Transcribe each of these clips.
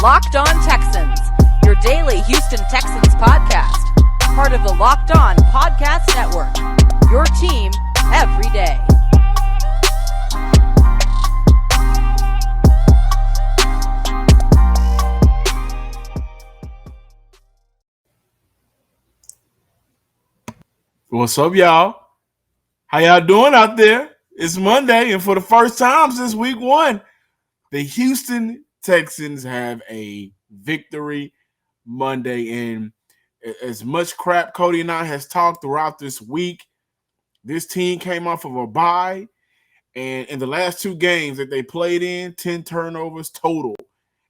Locked On Texans, your daily Houston Texans podcast. Part of the Locked On Podcast Network, your team every day. What's up, y'all? How y'all doing out there? It's Monday, and for the first time since week one, the Houston Texans have a victory Monday. And as much crap Cody and I has talked throughout this week, this team came off of a bye, and in the last two games that they played in, 10 turnovers total,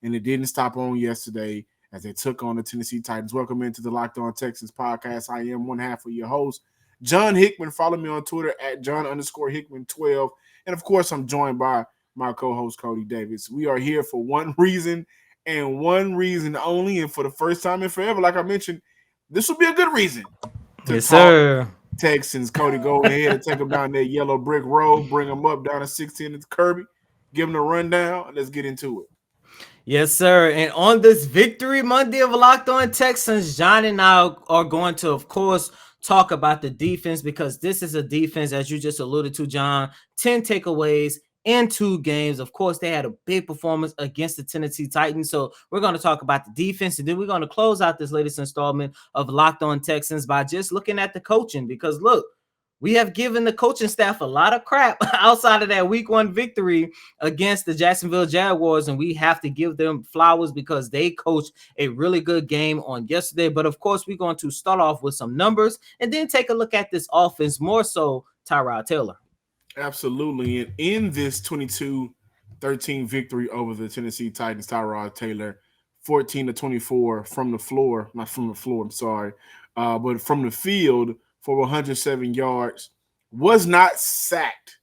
and it didn't stop on yesterday as they took on the Tennessee Titans. Welcome into the Locked On Texans podcast. I am one half of your host, John Hickman. Follow me on Twitter at John_Hickman12. And of course, I'm joined by my co-host, Cody Davis. We are here for one reason and one reason only. And for the first time in forever, like I mentioned, this will be a good reason to yes, talk sir. Texans. Cody, go ahead and take them down that yellow brick road, bring them up down to 16 at the Kirby, give them a rundown, and let's get into it. Yes, sir. And on this Victory Monday of Locked On Texans, John and I are going to, of course, talk about the defense, because this is a defense, as you just alluded to, John, 10 takeaways in 2 games. Of course, they had a big performance against the Tennessee Titans. So we're going to talk about the defense, and then we're going to close out this latest installment of Locked On Texans by just looking at the coaching, because look, we have given the coaching staff a lot of crap outside of that week 1 victory against the Jacksonville Jaguars, and we have to give them flowers because they coached a really good game on yesterday. But of course, we're going to start off with some numbers and then take a look at this offense, more so Tyrod Taylor. Absolutely. And in this 22-13 victory over the Tennessee Titans, Tyrod Taylor, 14-24 from the floor, not from the floor, I'm sorry, but from the field for 107 yards, was not sacked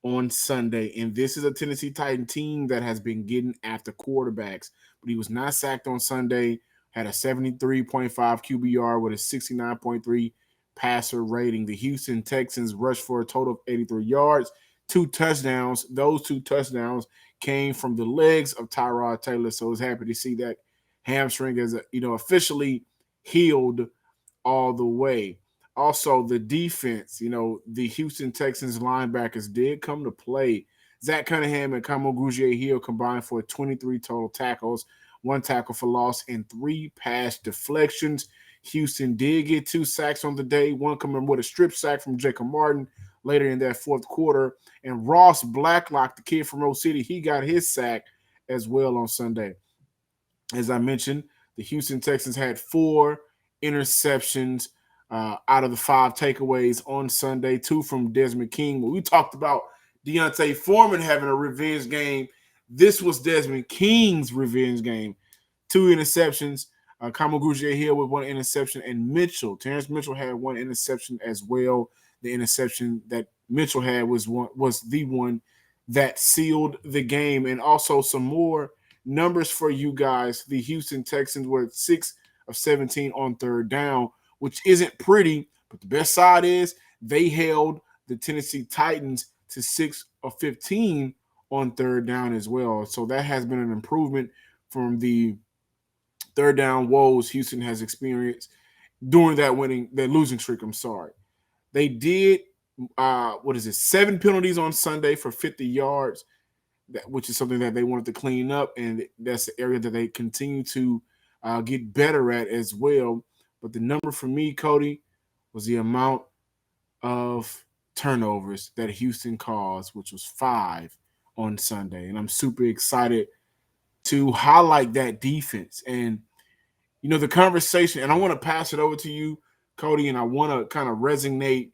on Sunday. And this is a Tennessee Titan team that has been getting after quarterbacks, but he was not sacked on Sunday, had a 73.5 QBR with a 69.3 passer rating. The Houston Texans rushed for a total of 83 yards, 2 touchdowns. Those 2 touchdowns came from the legs of Tyrod Taylor. So I was happy to see that hamstring is, officially healed all the way. Also, the defense, the Houston Texans linebackers did come to play. Zach Cunningham and Kamu Grugier-Hill combined for 23 total tackles, 1 tackle for loss, and 3 pass deflections. Houston did get 2 sacks on the day, one coming with a strip sack from Jacob Martin later in that fourth quarter. And Ross Blacklock, the kid from Rose City, he got his sack as well on Sunday. As I mentioned, the Houston Texans had 4 interceptions out of the 5 takeaways on Sunday, 2 from Desmond King. When we talked about Deontay Foreman having a revenge game, this was Desmond King's revenge game. 2 interceptions. Kamu Grugier-Hill with 1 interception, and Terrence Mitchell had 1 interception as well. The interception that Mitchell had was the one that sealed the game. And also some more numbers for you guys. The Houston Texans were 6 of 17 on third down, which isn't pretty, but the best side is they held the Tennessee Titans to 6 of 15 on third down as well. So that has been an improvement from the third down woes Houston has experienced during that losing streak. They did 7 penalties on Sunday for 50 yards, which is something that they wanted to clean up, and that's the area that they continue to get better at as well. But the number for me, Cody, was the amount of turnovers that Houston caused, which was 5 on Sunday. And I'm super excited to highlight that defense. And, the conversation, and I want to pass it over to you, Cody, and I want to kind of resonate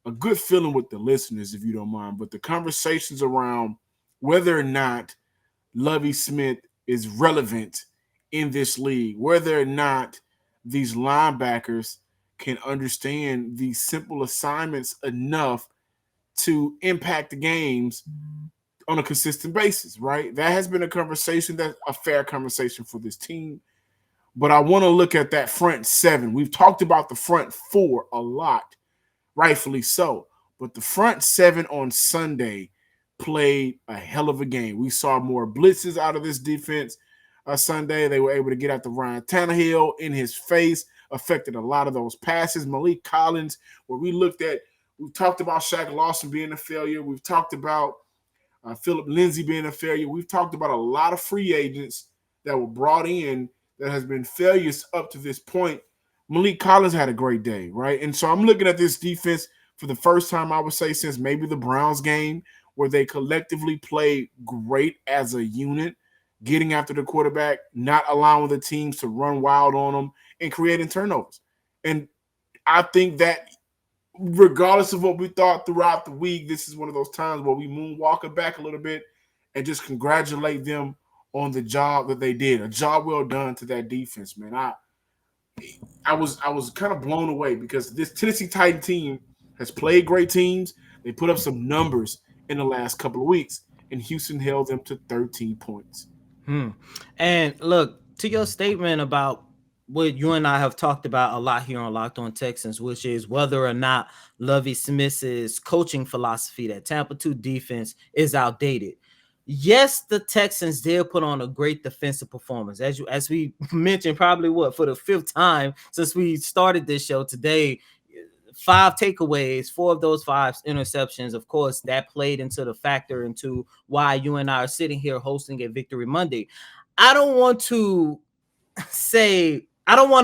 a good feeling with the listeners, if you don't mind. But the conversations around whether or not Lovie Smith is relevant in this league, whether or not these linebackers can understand these simple assignments enough to impact the games on a consistent basis, right? That has been a conversation, that's a fair conversation for this team. But I want to look at that front 7. We've talked about the front 4 a lot, rightfully so. But the front 7 on Sunday played a hell of a game. We saw more blitzes out of this defense. Sunday. They were able to get after Ryan Tannehill in his face, affected a lot of those passes. Malik Collins, where we've talked about Shaq Lawson being a failure. We've talked about Philip Lindsay being a failure. We've talked about a lot of free agents that were brought in that has been failures up to this point. Malik Collins had a great day, right? And so I'm looking at this defense for the first time, I would say, since maybe the Browns game, where they collectively played great as a unit, getting after the quarterback, not allowing the teams to run wild on them, and creating turnovers. And I think that regardless of what we thought throughout the week, this is one of those times where we moonwalk it back a little bit and just congratulate them on the job that they did. A job well done to that defense, man. I was kind of blown away because this Tennessee Titan team has played great teams. They put up some numbers in the last couple of weeks, and Houston held them to 13 points. And look, to your statement about what you and I have talked about a lot here on Locked On Texans, which is whether or not Lovie Smith's coaching philosophy, that Tampa 2 defense, is outdated. Yes, the Texans did put on a great defensive performance, as we mentioned, probably for the fifth time since we started this show today. 5 takeaways, 4 of those 5 interceptions. Of course, that played into the factor into why you and I are sitting here hosting a Victory Monday. I don't want to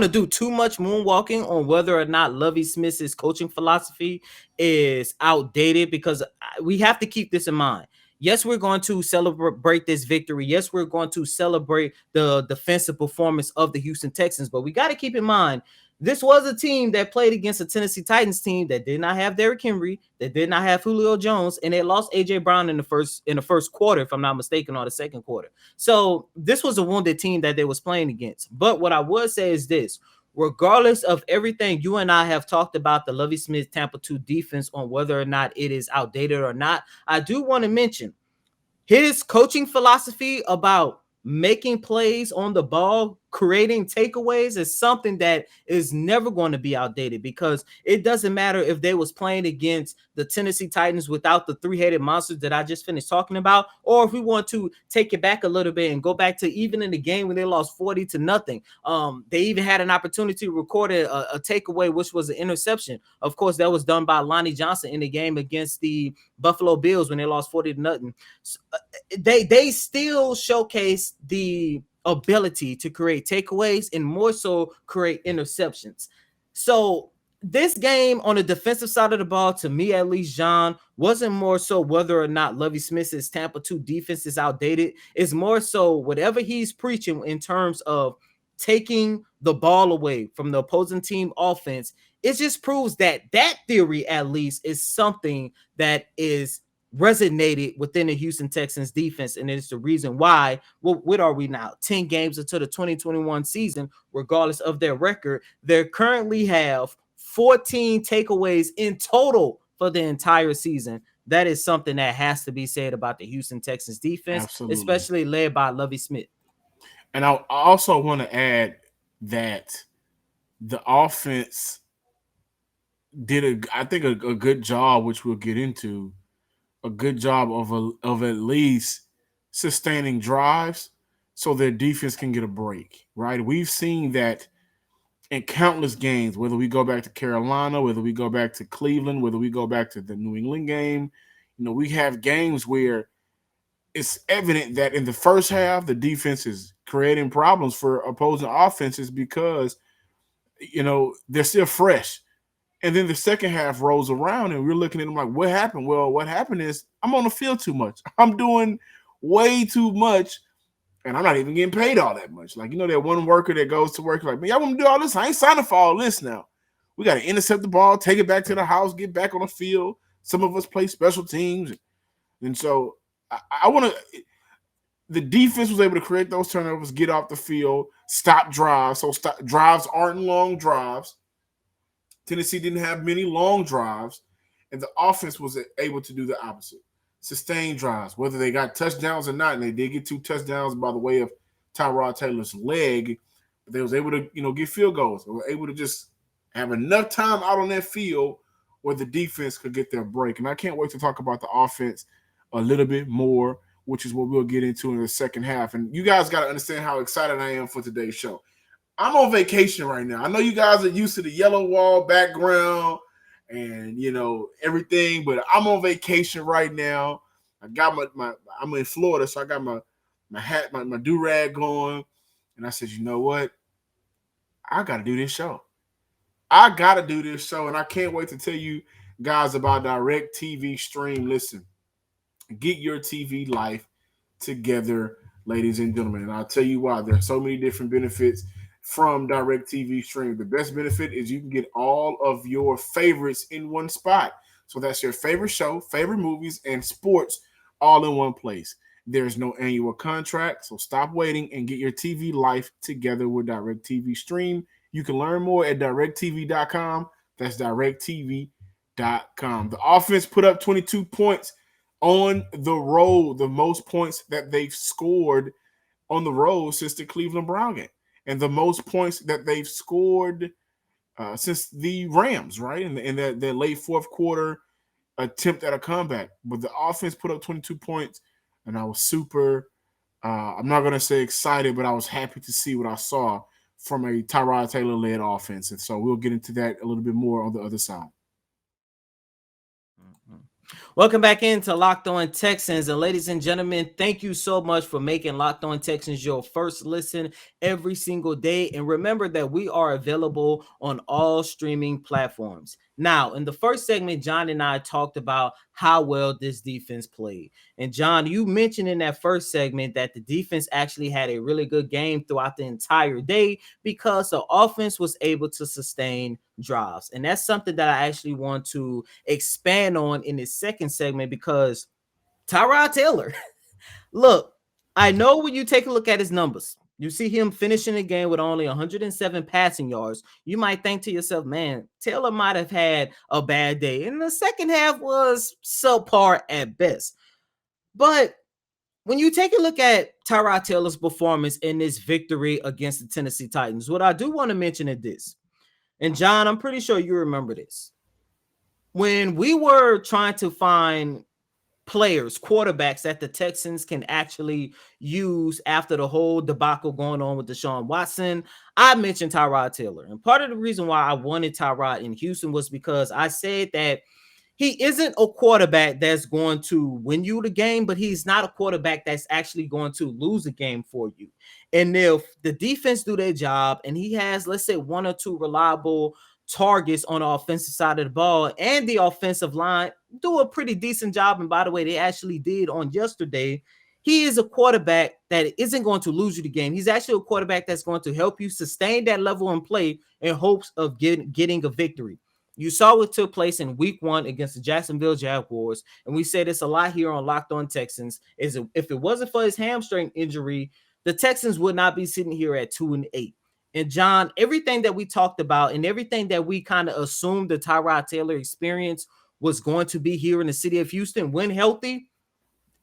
do too much moonwalking on whether or not Lovie Smith's coaching philosophy is outdated, because we have to keep this in mind. Yes, we're going to celebrate this victory. Yes, we're going to celebrate the defensive performance of the Houston Texans, but we got to keep in mind, this was a team that played against a Tennessee Titans team that did not have Derrick Henry, that did not have Julio Jones, and they lost A.J. Brown in the first quarter, if I'm not mistaken, or the second quarter. So this was a wounded team that they was playing against. But what I would say is this: regardless of everything you and I have talked about the Lovie Smith Tampa 2 defense, on whether or not it is outdated or not, I do want to mention his coaching philosophy about making plays on the ball, creating takeaways, is something that is never going to be outdated, because it doesn't matter if they was playing against the Tennessee Titans without the 3-headed monsters that I just finished talking about, or if we want to take it back a little bit and go back to even in the game when they lost 40-0. They even had an opportunity to record a takeaway, which was an interception. Of course, that was done by Lonnie Johnson in the game against the Buffalo Bills when they lost 40-0. So, they still showcase the ability to create takeaways and more so create interceptions. So this game on the defensive side of the ball, to me at least, John, wasn't more so whether or not Lovie Smith's Tampa 2 defense is outdated. It's more so whatever he's preaching in terms of taking the ball away from the opposing team offense. It just proves that theory at least is something that is resonated within the Houston Texans defense, and it's the reason why, what are we now, 10 games into the 2021 season, regardless of their record, they currently have 14 takeaways in total for the entire season. That is something that has to be said about the Houston Texans defense. Absolutely. Especially led by Lovie Smith. And I also want to add that the offense did I think a good job, which we'll get into, a good job of at least sustaining drives so their defense can get a break, right? We've seen that in countless games, whether we go back to Carolina, whether we go back to Cleveland, whether we go back to the New England game. We have games where it's evident that in the first half, the defense is creating problems for opposing offenses because, they're still fresh. And then the second half rolls around and we're looking at them like, what happened? Well, what happened is I'm on the field too much. I'm doing way too much, and I'm not even getting paid all that much. Like, that one worker that goes to work like, man, y'all want to do all this? I ain't signing for all this now. We got to intercept the ball, take it back to the house, get back on the field. Some of us play special teams. And so I want to – the defense was able to create those turnovers, get off the field, stop drives. So drives aren't long drives. Tennessee didn't have many long drives, and the offense was able to do the opposite. Sustain drives, whether they got touchdowns or not, and they did get 2 touchdowns by the way of Tyrod Taylor's leg, but they was able to, get field goals. They were able to just have enough time out on that field where the defense could get their break. And I can't wait to talk about the offense a little bit more which is what we'll get into in the second half. And you guys got to understand how excited I am for today's show. I'm on vacation right now. I know you guys are used to the yellow wall background and everything, but I'm on vacation right now. I got my I'm in Florida, so I got my hat, my do-rag going, and I said, you know what? I gotta do this show. And I can't wait to tell you guys about Direct TV Stream. Listen, get your TV life together, ladies and gentlemen. And I'll tell you why. There are so many different benefits from Direct TV Stream. The best benefit is you can get all of your favorites in one spot. So that's your favorite show, favorite movies, and sports all in one place. There's no annual contract, so stop waiting and get your TV life together with Direct TV Stream. You can learn more at directtv.com. That's directtv.com. The offense put up 22 points on the road, the most points that they've scored on the road since the Cleveland Brown game, and the most points that they've scored since the Rams, right? In that late fourth quarter attempt at a comeback. But the offense put up 22 points, and I was super, I'm not going to say excited, but I was happy to see what I saw from a Tyrod Taylor-led offense. And so we'll get into that a little bit more on the other side. Welcome back into Locked On Texans. And ladies and gentlemen, thank you so much for making Locked On Texans your first listen every single day. And remember that we are available on all streaming platforms. Now, in the first segment, John and I talked about how well this defense played. And John, you mentioned in that first segment that the defense actually had a really good game throughout the entire day because the offense was able to sustain drives. And that's something that I actually want to expand on in this second segment because Tyrod Taylor, look, I know when you take a look at his numbers, you see him finishing the game with only 107 passing yards. You might think to yourself, man, Taylor might have had a bad day. And the second half was subpar at best. But when you take a look at Tyrod Taylor's performance in this victory against the Tennessee Titans, what I do want to mention is this. And John, I'm pretty sure you remember this. When we were trying to find players, quarterbacks that the Texans can actually use after the whole debacle going on with Deshaun Watson, I mentioned Tyrod Taylor. And part of the reason why I wanted Tyrod in Houston was because I said that he isn't a quarterback that's going to win you the game, but he's not a quarterback that's actually going to lose a game for you. And if the defense do their job and he has, let's say, one or two reliable targets on the offensive side of the ball and the offensive line do a pretty decent job. And by the way, they actually did on yesterday. He is a quarterback that isn't going to lose you the game. He's actually a quarterback that's going to help you sustain that level and play in hopes of getting a victory. You saw what took place in week 1 against the Jacksonville Jaguars. And we said this a lot here on Locked On Texans is if it wasn't for his hamstring injury, the Texans would not be sitting here at 2-8. And John, everything that we talked about and everything that we kind of assumed the Tyrod Taylor experience was going to be here in the city of Houston when healthy,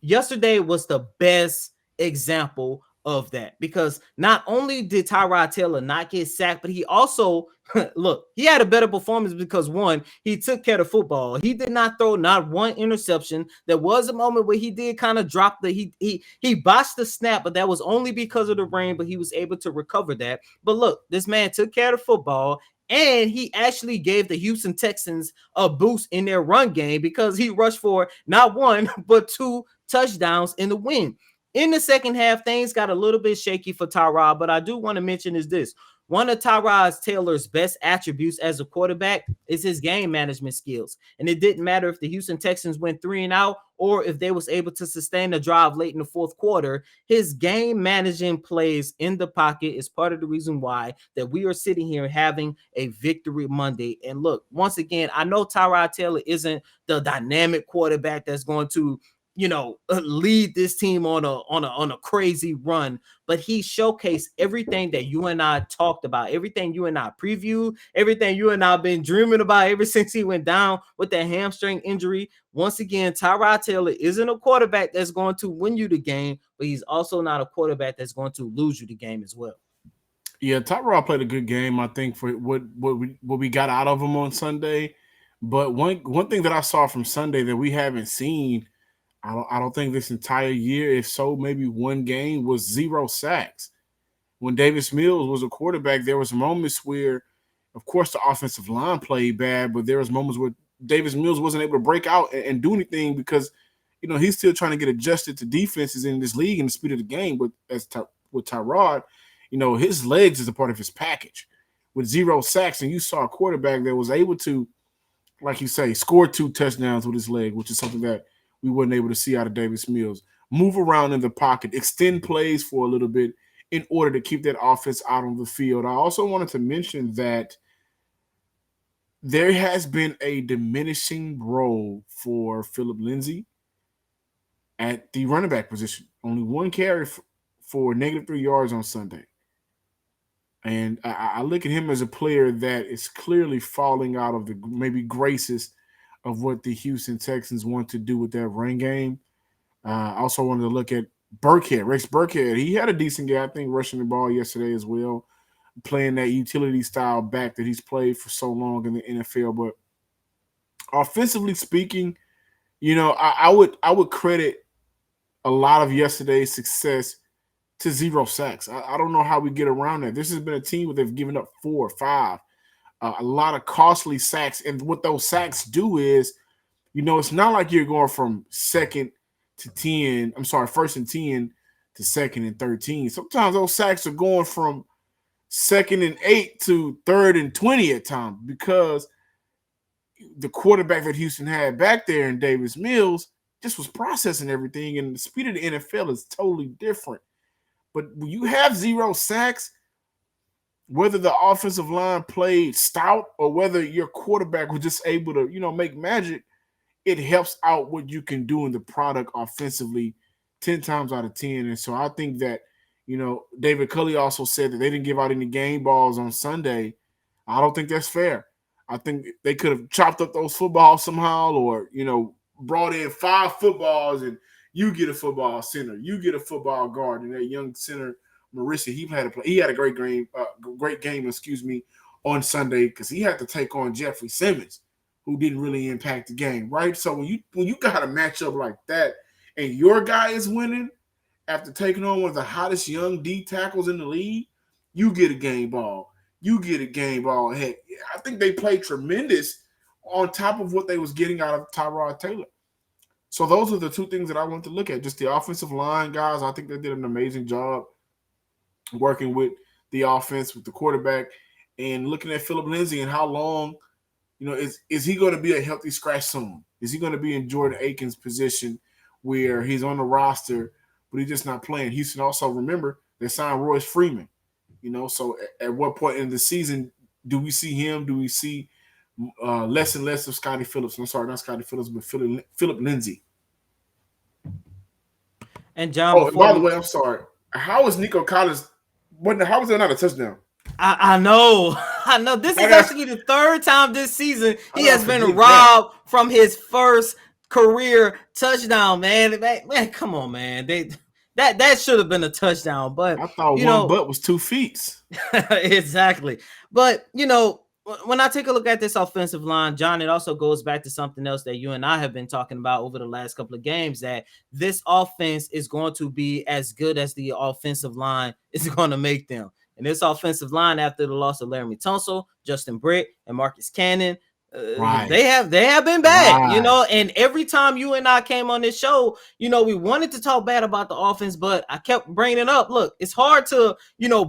yesterday was the best example of that because not only did Tyrod Taylor not get sacked, but he also, look, he had a better performance because one, he took care of football. He did not throw not one interception. There was a moment where he did kind of drop he botched the snap, but that was only because of the rain, but he was able to recover that. But look, this man took care of football. And he actually gave the Houston Texans a boost in their run game because he rushed for not one, but 2 touchdowns in the win. In the second half, things got a little bit shaky for Tyrod, but I do want to mention is this. One of Tyrod Taylor's best attributes as a quarterback is his game management skills. And it didn't matter if the Houston Texans went 3-and-out or if they was able to sustain a drive late in the fourth quarter. His game managing plays in the pocket is part of the reason why that we are sitting here having a victory Monday. And look, once again, I know Tyrod Taylor isn't the dynamic quarterback that's going to lead this team on a crazy run, but he showcased everything that you and I talked about, everything you and I previewed, everything you and I have been dreaming about ever since he went down with that hamstring injury. Once again, Tyrod Taylor isn't a quarterback that's going to win you the game, but he's also not a quarterback that's going to lose you the game as well. Yeah, Tyrod played a good game, I think, for what we got out of him on Sunday. But one thing that I saw from Sunday that we haven't seen I don't think this entire year, if so, maybe one game was 0 sacks. When Davis Mills was a quarterback, there was moments where, of course, the offensive line played bad, but there was moments where Davis Mills wasn't able to break out and do anything because, he's still trying to get adjusted to defenses in this league and the speed of the game. But with Tyrod, his legs is a part of his package. With 0 sacks, and you saw a quarterback that was able to, like you say, score 2 touchdowns with his leg, which is something that we weren't able to see out of Davis Mills. Move around in the pocket, extend plays for a little bit in order to keep that offense out on the field. I also wanted to mention that there has been a diminishing role for Philip Lindsay at the running back position. Only one carry for -3 yards on Sunday. And I look at him as a player that is clearly falling out of the maybe graces of what the Houston Texans want to do with their run game. I also wanted to look at Rex Burkhead. He had a decent game, I think, rushing the ball yesterday as well, playing that utility style back that he's played for so long in the NFL. But offensively speaking, I would credit a lot of yesterday's success to 0 sacks. I don't know how we get around that. This has been a team where they've given up 4 or 5, a lot of costly sacks. And what those sacks do is, it's not like you're going from first and 10 to 2nd and 13. Sometimes those sacks are going from 2nd and 8 to 3rd and 20 at times because the quarterback that Houston had back there in Davis Mills just was processing everything, and the speed of the NFL is totally different. But when you have 0 sacks, whether the offensive line played stout or whether your quarterback was just able to, make magic, it helps out what you can do in the product offensively 10 times out of 10. And so I think that, David Culley also said that they didn't give out any game balls on Sunday. I don't think that's fair. I think they could have chopped up those footballs somehow or, brought in 5 footballs and you get a football center, you get a football guard, and that young center, Marissa, he had a great game, on Sunday because he had to take on Jeffrey Simmons, who didn't really impact the game, right? So when you got a matchup like that and your guy is winning after taking on one of the hottest young D tackles in the league, you get a game ball. Heck, I think they played tremendous on top of what they was getting out of Tyrod Taylor. So those are the 2 things that I want to look at. Just the offensive line, guys. I think they did an amazing job working with the offense, with the quarterback, and looking at Philip Lindsay and how long, is he going to be a healthy scratch soon? Is he going to be in Jordan Aiken's position where he's on the roster, but he's just not playing? Houston also, remember, they signed Royce Freeman. So at what point in the season do we see him? Do we see less and less of Scotty Phillips? I'm sorry, not Scotty Phillips, but Philip Lindsay. And John, and by the way, I'm sorry. How is Nico Collins? How was that not a touchdown? I know. This is actually the 3rd time this season he has been robbed from his first career touchdown. Man, come on, man. That should have been a touchdown, but I thought one butt was 2 feet. Exactly. But when I take a look at this offensive line, John, it also goes back to something else that you and I have been talking about over the last couple of games, that this offense is going to be as good as the offensive line is going to make them. And this offensive line, after the loss of Laramie Tunsil, Justin Britt, and Marcus Cannon, right. they have been bad, and every time you and I came on this show, we wanted to talk bad about the offense, but I kept bringing it up. Look, it's hard to,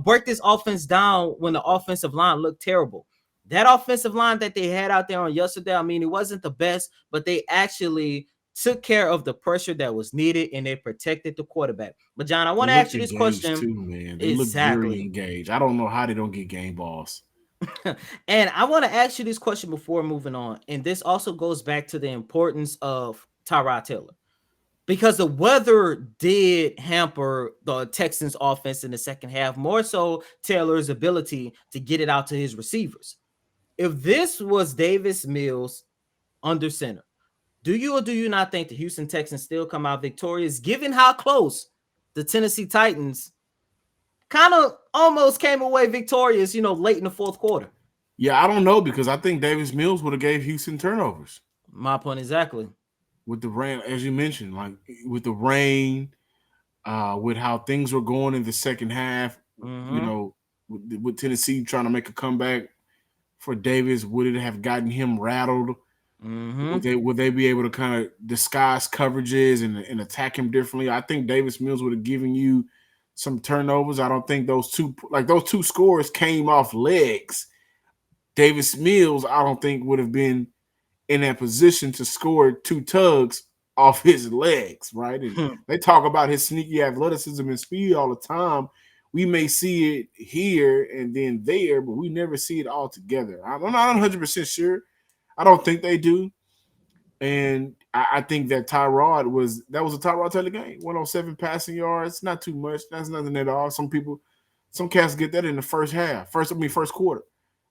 break this offense down when the offensive line looked terrible. That offensive line that they had out there on yesterday, I mean, it wasn't the best, but they actually took care of the pressure that was needed and they protected the quarterback. But John, I want to ask you this question. Too, man. They look very engaged. I don't know how they don't get game balls. And I want to ask you this question before moving on. And this also goes back to the importance of Tyrod Taylor, because the weather did hamper the Texans offense in the second half, more so Taylor's ability to get it out to his receivers. If this was Davis Mills under center, do you or do you not think the Houston Texans still come out victorious, given how close the Tennessee Titans kind of almost came away victorious, late in the 4th quarter? Yeah, I don't know, because I think Davis Mills would have gave Houston turnovers. My point exactly. with the rain, as you mentioned, like with the rain, with how things were going in the second half, you Mm-hmm. know, with Tennessee trying to make a comeback for Davis, would it have gotten him rattled? Mm-hmm. Would they be able to kind of disguise coverages and attack him differently? I think Davis Mills would have given you some turnovers. I don't think those two scores came off legs. Davis Mills, I don't think would have been in that position to score two tugs off his legs, right? And they talk about his sneaky athleticism and speed all the time. We may see it here and then there, but we never see it all together. I'm not 100% sure. I don't think they do. And I think that that was a Tyrod Taylor game. 107 passing yards, not too much. That's nothing at all. Some cats get that in the first half, first quarter.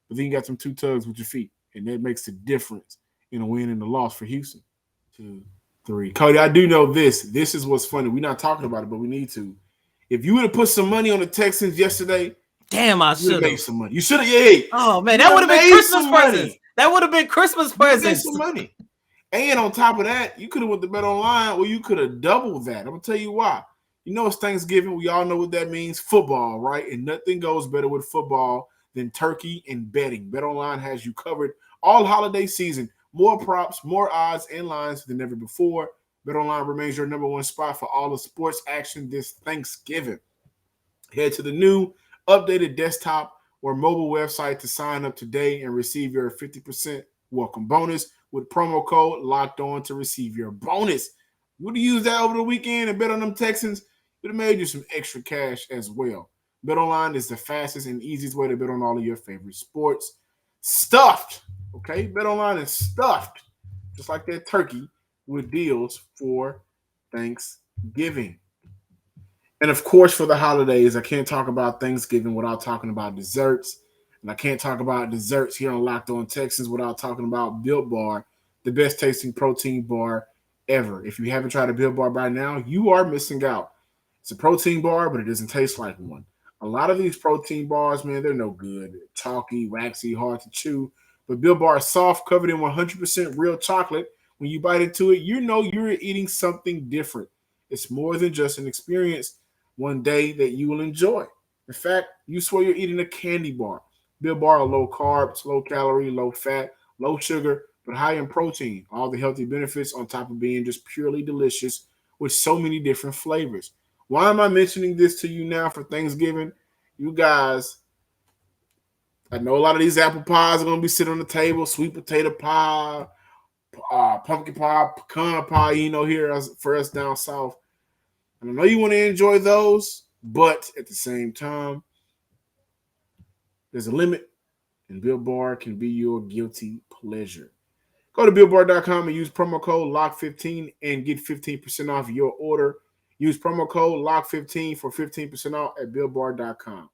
But then you got some two tugs with your feet, and that makes the difference in a win and a loss for Houston. 2, 3. Cody, I do know this. This is what's funny. We're not talking about it, but we need to. If you would have put some money on the Texans yesterday, Damn, I you would have should made have. some money. You should have, yeah. Oh man, You that would would have have been made Christmas some presents. money. That would have been Christmas You would have made presents. some money. And on top of that, you could have went to Bet Online, where you could have doubled that. I'm gonna tell you why. You know it's Thanksgiving. We all know what that means. Football, right? And nothing goes better with football than turkey and betting. Bet Online has you covered all holiday season. More props, more odds, and lines than ever before. Bet Online remains your number one spot for all the sports action this Thanksgiving. Head to the new updated desktop or mobile website to sign up today and receive your 50% welcome bonus with promo code locked on to receive your bonus. You would have used that over the weekend and bet on them Texans, would have made you some extra cash as well. BetOnline is the fastest and easiest way to bet on all of your favorite sports. Stuffed, okay? BetOnline is stuffed, just like that turkey, with deals for Thanksgiving. And of course, for the holidays, I can't talk about Thanksgiving without talking about desserts. And I can't talk about desserts here on Locked On Texans without talking about Built Bar, the best tasting protein bar ever. If you haven't tried a Built Bar by now, you are missing out. It's a protein bar, but it doesn't taste like one. A lot of these protein bars, man, they're no good. They're chalky, waxy, hard to chew. But Built Bar is soft, covered in 100% real chocolate. When you bite into it, you know you're eating something different. It's more than just an experience one day that you will enjoy. In fact, you swear you're eating a candy bar. Built Bar are low carbs, low calorie, low fat, low sugar, but high in protein. All the healthy benefits on top of being just purely delicious with so many different flavors. Why am I mentioning this to you now for Thanksgiving? You guys, I know a lot of these apple pies are going to be sitting on the table. Sweet potato pie, pumpkin pie, pecan pie, here for us down south. And I know you want to enjoy those, but at the same time, there's a limit, and Built Bar can be your guilty pleasure. Go to BuiltBar.com and use promo code LOCK15 and get 15% off your order. Use promo code LOCK15 for 15% off at BuiltBar.com.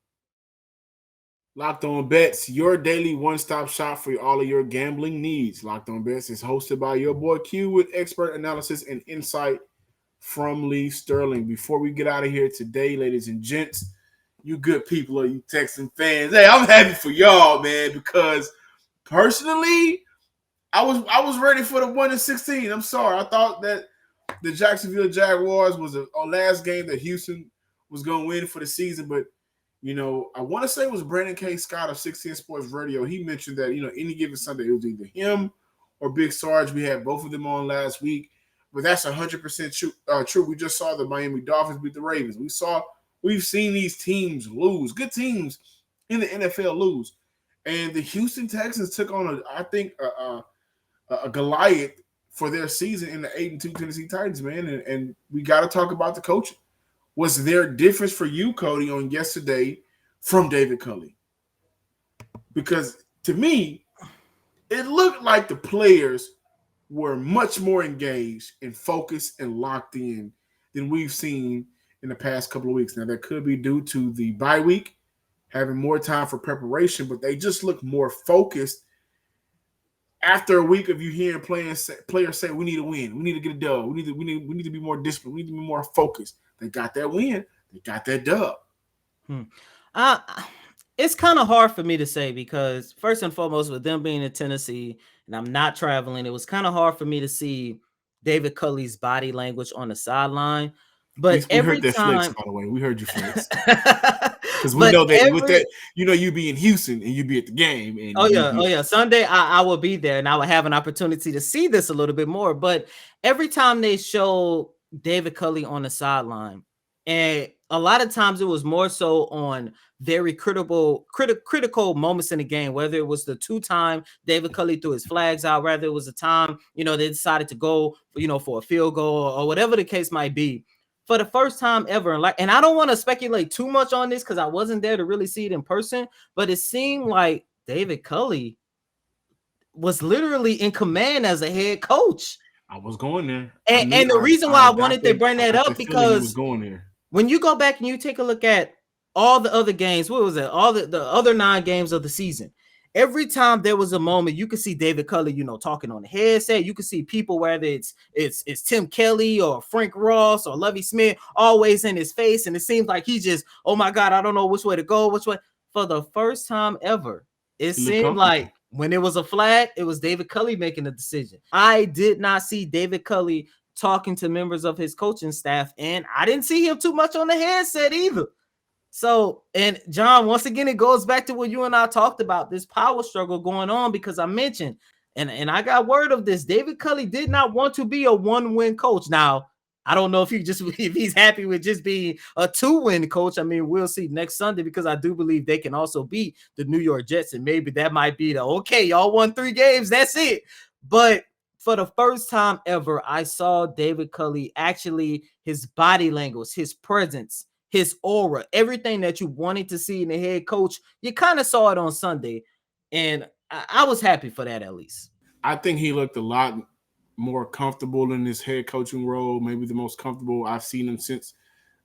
Locked On Bets, your daily one-stop shop for all of your gambling needs. Locked On Bets is hosted by your boy Q with expert analysis and insight from Lee Sterling. Before we get out of here today, ladies and gents, you good people or you Texan fans, hey, I'm happy for y'all, man, because personally, I was ready for the 1-16. I'm sorry. I thought that the Jacksonville Jaguars was a last game that Houston was going to win for the season, but I want to say it was Brandon K. Scott of 16 Sports Radio. He mentioned that, any given Sunday, it was either him or Big Sarge. We had both of them on last week. But that's 100% true. We just saw the Miami Dolphins beat the Ravens. We've seen these teams lose. Good teams in the NFL lose. And the Houston Texans took on, a Goliath for their season in the 8-2 Tennessee Titans, man. And we got to talk about the coaching. Was there a difference for you, Cody, on yesterday from David Culley? Because to me, it looked like the players were much more engaged and focused and locked in than we've seen in the past couple of weeks. Now, that could be due to the bye week, having more time for preparation, but they just look more focused after a week of you hearing players say, we need to win. We need to get a dub. We need to be more disciplined. We need to be more focused. They got that win. They got that dub. It's kind of hard for me to say because first and foremost, with them being in Tennessee and I'm not traveling, it was kind of hard for me to see David Culley's body language on the sideline. But We heard every that flex, time, by the way. We heard you flex. Because we but know that with that, every you be in Houston and you be at the game and Oh you yeah, be oh yeah. Sunday, I will be there, and I will have an opportunity to see this a little bit more. But every time they show David Culley on the sideline, and a lot of times it was more so on very critical moments in the game. Whether it was the 2-time David Culley threw his flags out, whether it was a time they decided to go for a field goal or whatever the case might be. For the first time ever, and I don't want to speculate too much on this because I wasn't there to really see it in person, but it seemed like David Culley was literally in command as a head coach. I was going there. I And, knew and the reason why I I got wanted to that bring I that got up that feeling you was because going there. when you go back and you take a look at all the other games, what was it? All the other 9 games of the season. Every time there was a moment, you could see David Culley, talking on the headset. You could see people, whether it's Tim Kelly or Frank Ross or Lovie Smith, always in his face, and it seems like he just, oh my God, I don't know which way to go, which way. For the first time ever, it He looked seemed comfortable. like when it was a flag, it was David Culley making the decision. I did not see David Culley talking to members of his coaching staff, and I didn't see him too much on the headset either. So, and John, once again, it goes back to what you and I talked about, this power struggle going on, because I mentioned, and I got word of this, David Culley did not want to be a 1-win coach. Now, I don't know if he's happy with just being a 2-win coach. I mean, we'll see next Sunday, because I do believe they can also beat the New York Jets, and maybe that might be okay, y'all won 3 games, that's it. But for the first time ever, I saw David Culley actually, his body language, his presence, his aura, everything that you wanted to see in the head coach, you kind of saw it on Sunday. And I was happy for that, at least. I think he looked a lot more comfortable in his head coaching role, maybe the most comfortable I've seen him since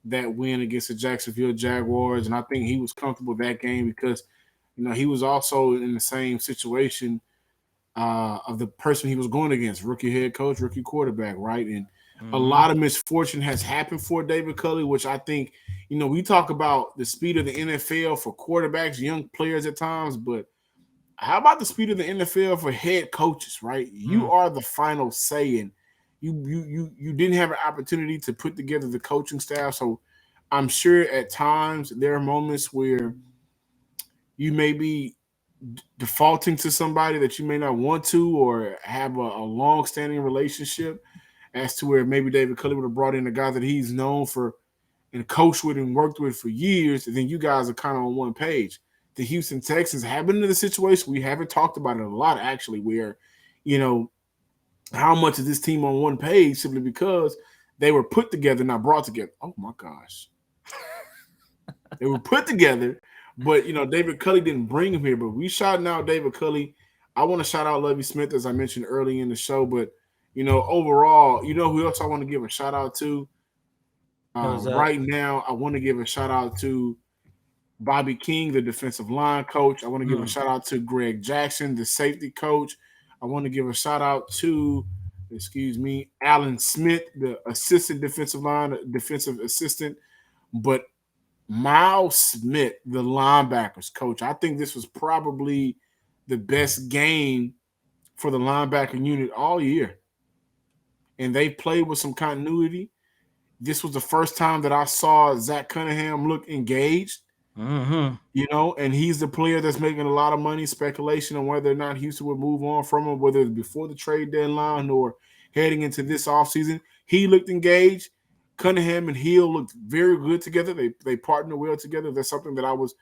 that win against the Jacksonville Jaguars. And I think he was comfortable that game because, he was also in the same situation of the person he was going against, rookie head coach, rookie quarterback, right? And a lot of misfortune has happened for David Culley, which I think, we talk about the speed of the NFL for quarterbacks, young players at times, but how about the speed of the NFL for head coaches, right? You are the final say, and you didn't have an opportunity to put together the coaching staff. So I'm sure at times there are moments where you may be defaulting to somebody that you may not want to, or have a long-standing relationship, as to where maybe David Culley would have brought in a guy that he's known for and coached with and worked with for years, and then you guys are kind of on one page. The Houston Texans have been in the situation, we haven't talked about it a lot actually, where, how much is this team on one page simply because they were put together, not brought together. Oh my gosh. They were put together, but David Culley didn't bring him here. But we shouting out David Culley. I want to shout out Lovie Smith, as I mentioned early in the show. But overall, who else I want to give a shout out to? Right now, I want to give a shout out to Bobby King, the defensive line coach. I want to give a shout out to Greg Jackson, the safety coach. I want to give a shout out to, Alan Smith, the assistant defensive assistant. But Miles Smith, the linebackers coach, I think this was probably the best game for the linebacker unit all year. And they played with some continuity. This was the first time that I saw Zach Cunningham look engaged. And he's the player that's making a lot of money. Speculation on whether or not Houston would move on from him, whether it's before the trade deadline or heading into this offseason. He looked engaged. Cunningham and Hill looked very good together. They partner well together. That's something that I was,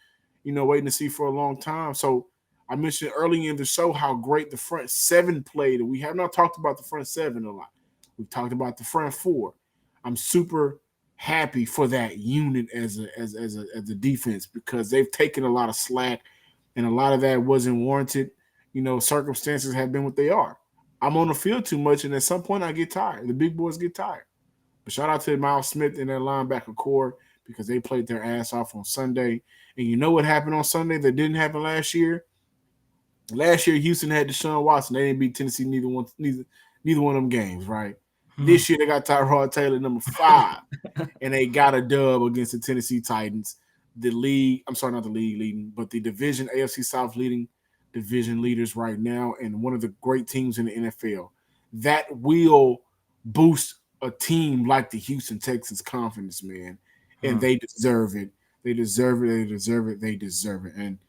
waiting to see for a long time. So I mentioned early in the show how great the front 7 played. And we have not talked about the front 7 a lot. We've talked about the front 4. I'm super happy for that unit as a defense, because they've taken a lot of slack, and a lot of that wasn't warranted. Circumstances have been what they are. I'm on the field too much, and at some point I get tired. The big boys get tired. But shout out to Miles Smith and their linebacker core, because they played their ass off on Sunday. And you know what happened on Sunday that didn't happen last year? Last year, Houston had Deshaun Watson. They didn't beat Tennessee neither one of them games, right? This year they got Tyrod Taylor, number 5, and they got a dub against the Tennessee Titans. The division, AFC South leading division leaders right now, and one of the great teams in the NFL. That will boost a team like the Houston Texans' confidence, man. And they deserve it. They deserve it. They deserve it. They deserve it. And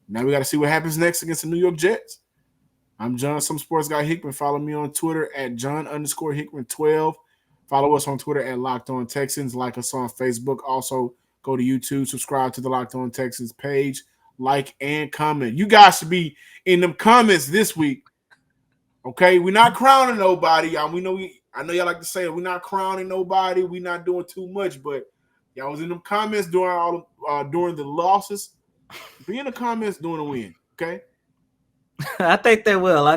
now we got to see what happens next against the New York Jets. I'm John, some sports guy Hickman. Follow me on Twitter at John_Hickman12. Follow us on Twitter at Locked On Texans. Like us on Facebook. Also, go to YouTube. Subscribe to the Locked On Texans page. Like and comment. You guys should be in them comments this week. Okay, we're not crowning nobody. I know y'all like to say it. We're not crowning nobody. We're not doing too much, but y'all was in them comments during the losses. Be in the comments during the win. Okay. I think they will.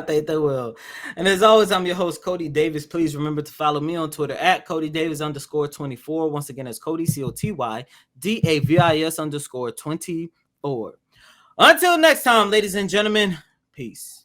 And as always, I'm your host, Cody Davis. Please remember to follow me on Twitter at CodyDavis_24. Once again, it's Cody, CotyDavis _24. Until next time, ladies and gentlemen, peace.